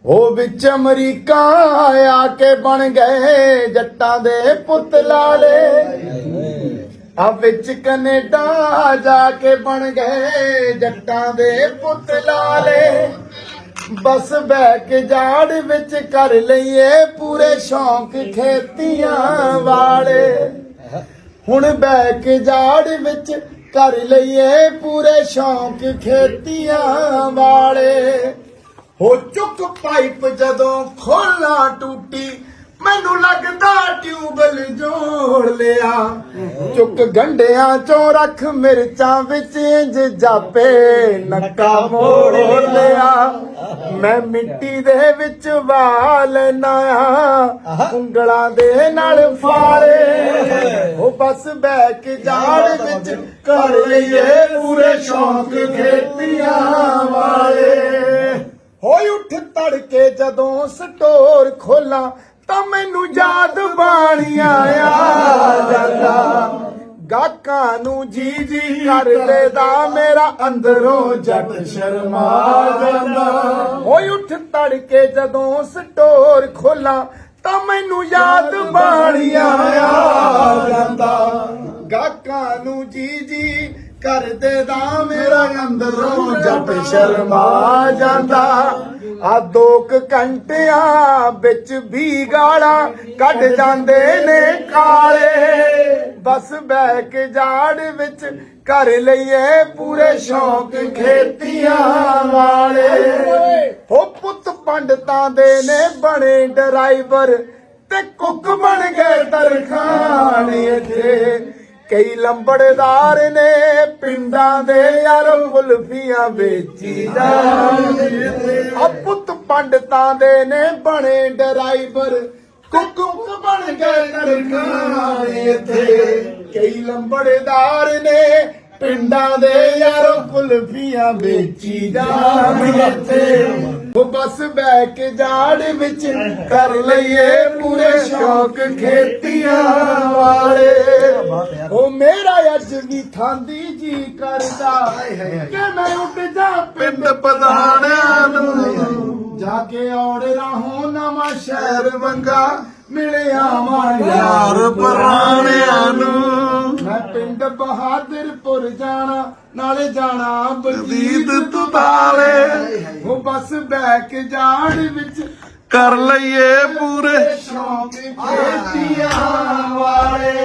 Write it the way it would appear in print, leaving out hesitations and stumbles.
हो विच अमरीका आके बन गए जट्टां दे पुत लाले, आ विच कनेडा जाके बन गए जट्टां दे पुत लाले। बस बैक जाड़ विच कर लईए पूरे शौक खेतियां वाले। हुण बैक जाड़ विच कर लईए पूरे शौक खेतियां वाले। हो चुक पाइप जदों खोला टूटी मैनू लगदा ट्यूबल जोड़ लिया। चुक गंढियां चों रख मिर्चां विच इंज जापे नक्का मोड़ लिया। मैं मिट्टी दे विच वाल नाया उंगलां दे नाल फाड़े। हो बस बैक जाड़ विच कर लईए पूरे शौक खेतियां वाले। होई उठ तड़के जदों स्टोर खोला तां मैनू याद बाणिया आ जांदा। गाहकां नू जी जी कर देदा मेरा अंदरों जट शर्मा जांदा। होई उठ तड़के जदों स्टोर खोला तां मैनू याद बाणिया आ जांदा। गाहकां नू जी जी कर देदा मेरा अंदरों जट शर्मा जांदा। आ 2 घंटियां बिच भी गाला कढ जांदे ने काले। बस बैक जाड़ विच कर लईए पूरे शौक खेतियां वाले। हो पुत पंडतां दे ने बने ड्राइवर ते कुक बन गए तरखाने इत्थे। कई लंबड़दार ने पिंडां दे यार कुल्फियां बेची जांदे। पुत पंडतां दे ने बने ड्राइवर कुक बन गए तरखाने इत्थे। कई लंबड़दार ने पिंडां दे यार कुल्फियां बेची जांदे इत्थे। वो बस बैक जाड़ विच कर लईए पूरे शौक खेतियां वाले। ओ मेरा अज भी थांदी जी करदा कि मैं उठ जा पिंड पधाणियां नूं। जाके औड़ राहों नवां शहर वंगा मिलिया मां यार पराणियां नूं। मैं पिंड बहादुरपुर जाना नाले जाना बजीद तुताले। वो बस बैक जाड़ विच कर लईए पूरे शौक खेतियां वाले।